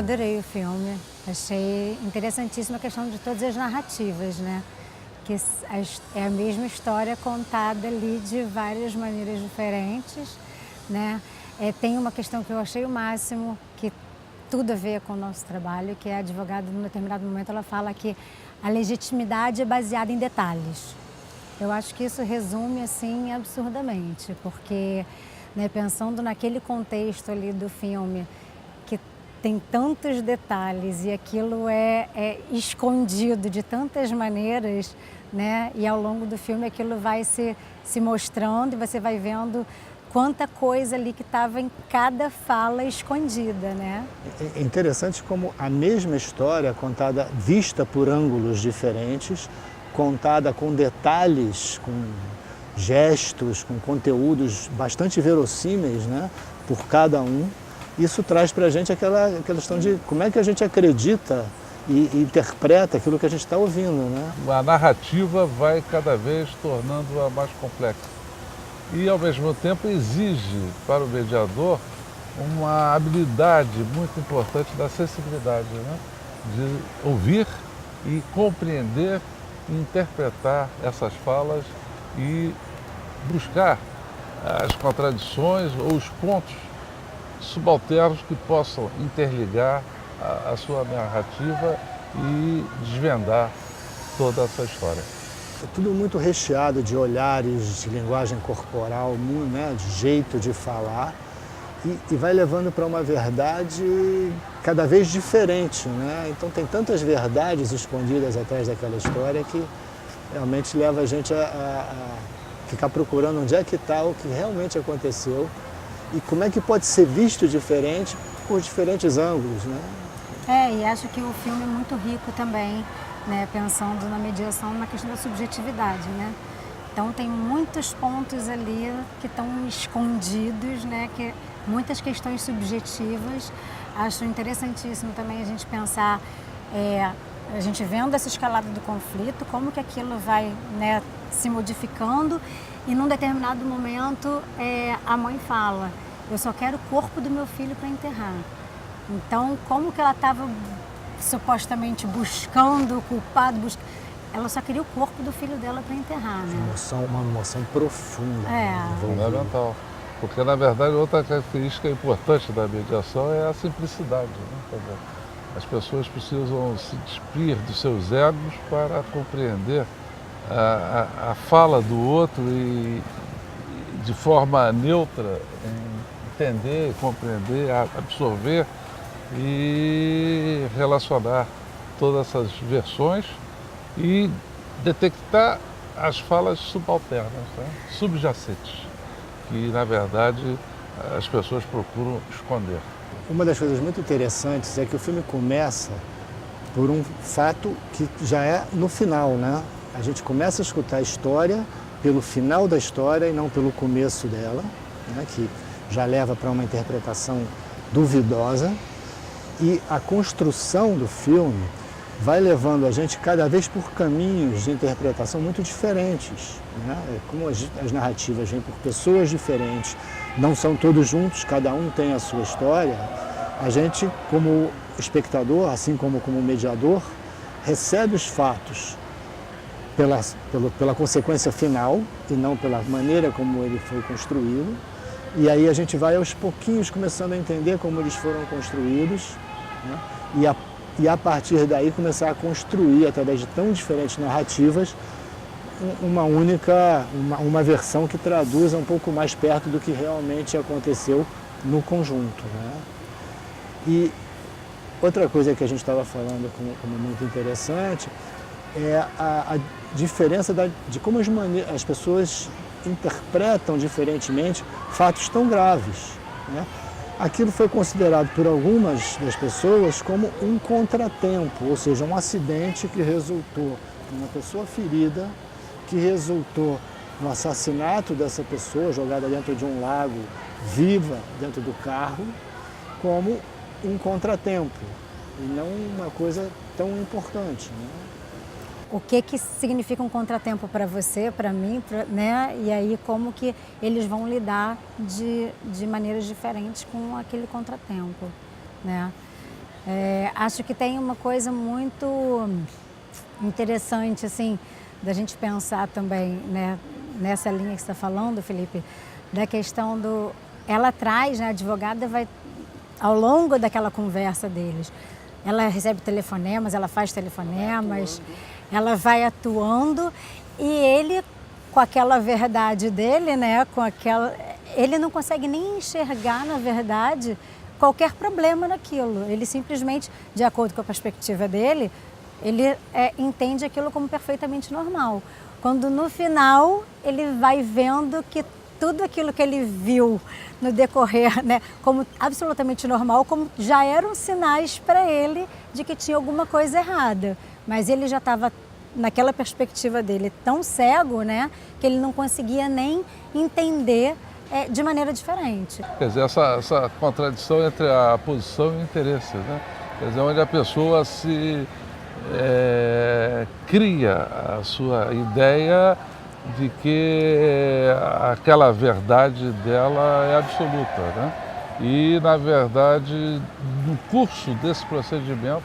adorei o filme. Achei interessantíssima a questão de todas as narrativas, né? Que é a mesma história contada ali de várias maneiras diferentes, né? Tem uma questão que eu achei o máximo, que tudo a ver com o nosso trabalho, que a advogada, num determinado momento, ela fala que a legitimidade é baseada em detalhes. Eu acho que isso resume, assim, absurdamente, porque, né, pensando naquele contexto ali do filme, que tem tantos detalhes e aquilo é escondido de tantas maneiras, né, e ao longo do filme aquilo vai se mostrando e você vai vendo quanta coisa ali que estava em cada fala escondida, né? É interessante como a mesma história contada, vista por ângulos diferentes, contada com detalhes, com gestos, com conteúdos bastante verossímeis, né, por cada um. Isso traz para a gente aquela questão de como é que a gente acredita e interpreta aquilo que a gente está ouvindo, né? A narrativa vai cada vez tornando-a mais complexa. E, ao mesmo tempo, exige para o mediador uma habilidade muito importante da sensibilidade, né? De ouvir e compreender e interpretar essas falas e buscar as contradições ou os pontos subalternos que possam interligar a sua narrativa e desvendar toda essa história. É tudo muito recheado de olhares, de linguagem corporal, né, de jeito de falar, e vai levando para uma verdade cada vez diferente, né? Então tem tantas verdades escondidas atrás daquela história que realmente leva a gente a ficar procurando onde é que está o que realmente aconteceu e como é que pode ser visto diferente por diferentes ângulos, né? E acho que o filme é muito rico também, né, pensando na mediação, na questão da subjetividade, né? Então tem muitos pontos ali que estão escondidos, né, que muitas questões subjetivas. Acho interessantíssimo também a gente pensar, a gente vendo essa escalada do conflito, como que aquilo vai, né, se modificando e num determinado momento a mãe fala, eu só quero o corpo do meu filho para enterrar. Então, como que ela estava supostamente buscando o culpado, ela só queria o corpo do filho dela para enterrar, né? Uma emoção profunda. Fundamental. Porque, na verdade, outra característica importante da mediação é a simplicidade, né? As pessoas precisam se despir dos seus egos para compreender a fala do outro e, de forma neutra, entender, compreender, absorver e relacionar todas essas versões e detectar as falas subalternas, né? Subjacentes, que na verdade as pessoas procuram esconder. Uma das coisas muito interessantes é que o filme começa por um fato que já é no final, né? A gente começa a escutar a história pelo final da história e não pelo começo dela, né? Que já leva para uma interpretação duvidosa. E a construção do filme vai levando a gente cada vez por caminhos de interpretação muito diferentes, né? Como as narrativas vêm por pessoas diferentes, não são todos juntos, cada um tem a sua história, a gente, como espectador, assim como mediador, recebe os fatos pela consequência final e não pela maneira como ele foi construído, e aí a gente vai aos pouquinhos começando a entender como eles foram construídos, né? E a partir daí começar a construir, através de tão diferentes narrativas, uma versão que traduza um pouco mais perto do que realmente aconteceu no conjunto, né? E outra coisa que a gente estava falando como muito interessante é a diferença de como as pessoas interpretam diferentemente fatos tão graves, né? Aquilo foi considerado por algumas das pessoas como um contratempo, ou seja, um acidente que resultou em uma pessoa ferida, que resultou no assassinato dessa pessoa jogada dentro de um lago, viva dentro do carro, como um contratempo e não uma coisa tão importante, né? O que significa um contratempo para você, para mim, né? E aí como que eles vão lidar de maneiras diferentes com aquele contratempo, né? Acho que tem uma coisa muito interessante, assim, da gente pensar também, né, nessa linha que você está falando, Felipe, da questão do... Ela traz, né, a advogada vai, ao longo daquela conversa deles, ela recebe telefonemas, ela faz telefonemas, ela vai atuando e ele, com aquela verdade dele, né, ele não consegue nem enxergar, na verdade, qualquer problema naquilo. Ele simplesmente, de acordo com a perspectiva dele, ele entende aquilo como perfeitamente normal. Quando no final ele vai vendo que tudo aquilo que ele viu no decorrer, né, como absolutamente normal, como já eram sinais para ele de que tinha alguma coisa errada. Mas ele já estava, naquela perspectiva dele, tão cego, né, que ele não conseguia nem entender de maneira diferente. Quer dizer, essa contradição entre a posição e o interesse, né? Quer dizer, onde a pessoa cria a sua ideia de que aquela verdade dela é absoluta, né? E, na verdade, no curso desse procedimento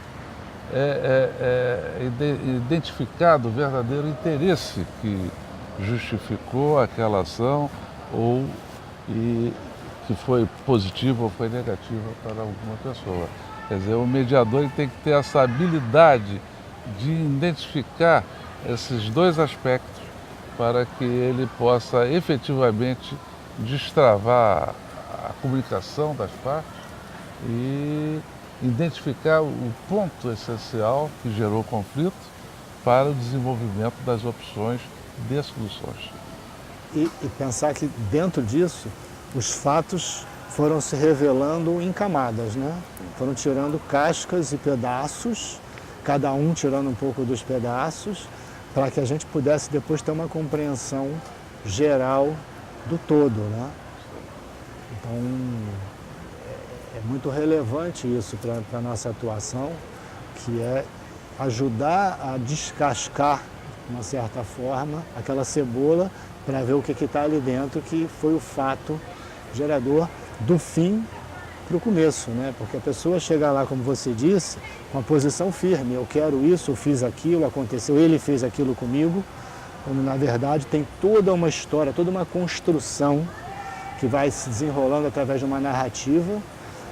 é identificado o verdadeiro interesse que justificou aquela ação que foi positiva ou foi negativa para alguma pessoa. Quer dizer, o mediador tem que ter essa habilidade de identificar esses dois aspectos para que ele possa efetivamente destravar a comunicação das partes e identificar o ponto essencial que gerou o conflito para o desenvolvimento das opções de soluções. E pensar que dentro disso os fatos foram se revelando em camadas, né? Foram tirando cascas e pedaços, cada um tirando um pouco dos pedaços, para que a gente pudesse depois ter uma compreensão geral do todo, né? Então, é muito relevante isso para a nossa atuação, que é ajudar a descascar, de uma certa forma, aquela cebola para ver o que está ali dentro, que foi o fato gerador do fim para o começo, né? Porque a pessoa chega lá, como você disse, com a posição firme, eu quero isso, eu fiz aquilo, aconteceu, ele fez aquilo comigo, quando na verdade tem toda uma história, toda uma construção que vai se desenrolando através de uma narrativa,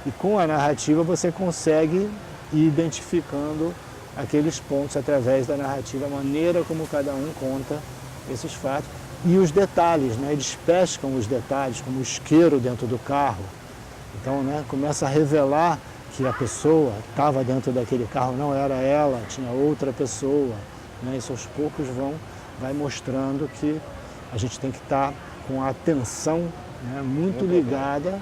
e com a narrativa você consegue ir identificando aqueles pontos através da narrativa, a maneira como cada um conta esses fatos. E os detalhes, né? Eles pescam os detalhes, como o isqueiro dentro do carro. Então, né, começa a revelar que a pessoa estava dentro daquele carro, não era ela, tinha outra pessoa. Né? Isso aos poucos vai mostrando que a gente tem que estar com a atenção, né, muito ligada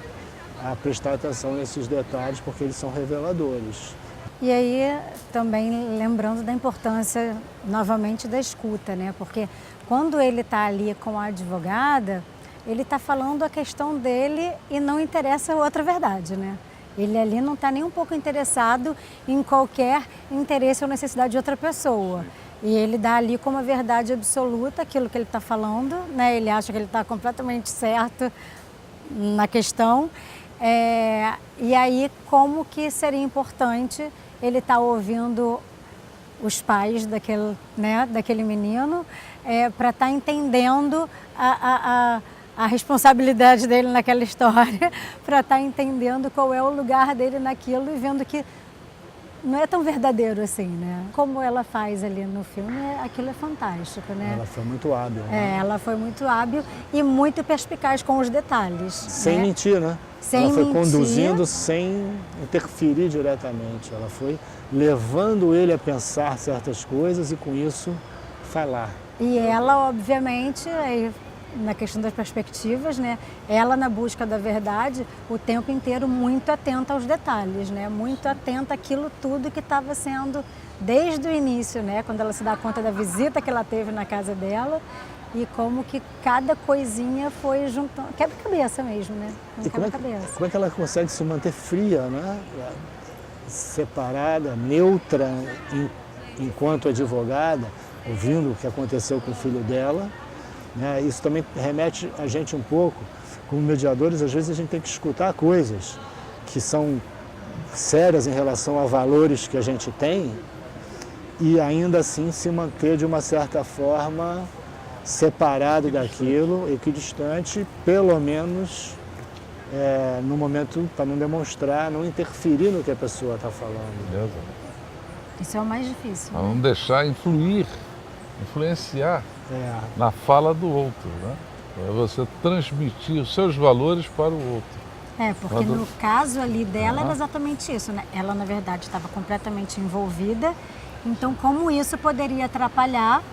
a prestar atenção nesses detalhes, porque eles são reveladores. E aí, também lembrando da importância, novamente, da escuta, né? Porque quando ele está ali com a advogada, ele está falando a questão dele e não interessa a outra verdade, né? Ele ali não está nem um pouco interessado em qualquer interesse ou necessidade de outra pessoa. E ele dá ali como a verdade absoluta aquilo que ele está falando, né? Ele acha que ele está completamente certo na questão. E aí, como que seria importante ele estar ouvindo os pais daquele menino para estar entendendo a responsabilidade dele naquela história, para estar entendendo qual é o lugar dele naquilo e vendo que não é tão verdadeiro assim, né? Como ela faz ali no filme, aquilo é fantástico, né? Ela foi muito hábil. Né? Ela foi muito hábil e muito perspicaz com os detalhes. Sem mentir, né? Ela foi conduzindo sem interferir diretamente. Ela foi levando ele a pensar certas coisas e com isso falar. E ela, obviamente, na questão das perspectivas, né? Ela na busca da verdade o tempo inteiro muito atenta aos detalhes, né? Muito atenta àquilo tudo que estava sendo desde o início, né? Quando ela se dá conta da visita que ela teve na casa dela e como que cada coisinha foi juntando, quebra-cabeça mesmo, né? Como é que ela consegue se manter fria, né? Separada, neutra, enquanto advogada, ouvindo o que aconteceu com o filho dela. Né? Isso também remete a gente um pouco, como mediadores, às vezes a gente tem que escutar coisas que são sérias em relação a valores que a gente tem e ainda assim se manter de uma certa forma separado daquilo, equidistante, pelo menos no momento para não demonstrar, não interferir no que a pessoa está falando. Beleza. Isso é o mais difícil. Para não deixar influenciar na fala do outro, né? É você transmitir os seus valores para o outro. Porque no caso ali dela era exatamente isso, né? Ela, na verdade, estava completamente envolvida. Então, como isso poderia atrapalhar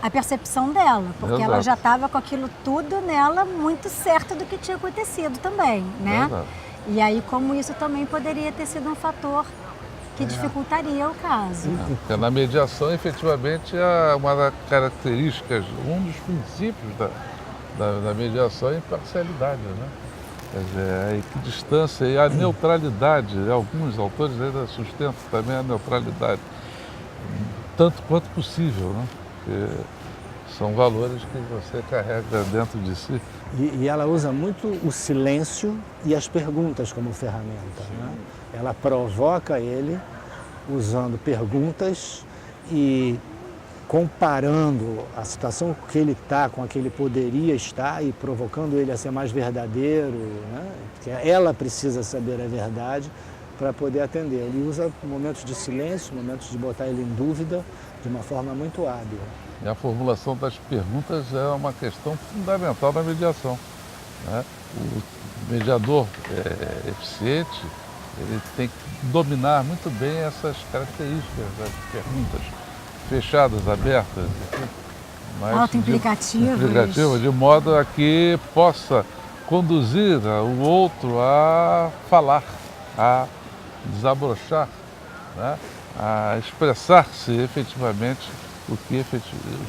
a percepção dela? Porque ela já estava com aquilo tudo nela muito certa do que tinha acontecido também, né? Exato. E aí, como isso também poderia ter sido um fator que dificultaria o caso. Porque na mediação, efetivamente, é uma das características, um dos princípios da mediação é a imparcialidade, né? Quer dizer, a equidistância e a neutralidade. Alguns autores ainda sustentam também a neutralidade, tanto quanto possível, né? Porque são valores que você carrega dentro de si. E ela usa muito o silêncio e as perguntas como ferramenta, né? Ela provoca ele usando perguntas e comparando a situação que ele está com a que ele poderia estar e provocando ele a ser mais verdadeiro, né? Porque ela precisa saber a verdade para poder atender. Ele usa momentos de silêncio, momentos de botar ele em dúvida de uma forma muito hábil. E a formulação das perguntas é uma questão fundamental na mediação, né? O mediador eficiente, ele tem que dominar muito bem essas características das perguntas fechadas, abertas, autoimplicativas, de modo a que possa conduzir o outro a falar, a desabrochar, né? A expressar-se efetivamente o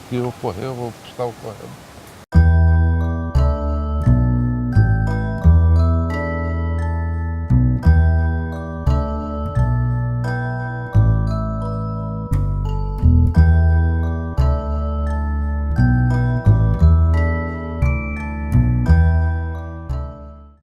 que ocorreu ou o que está ocorrendo.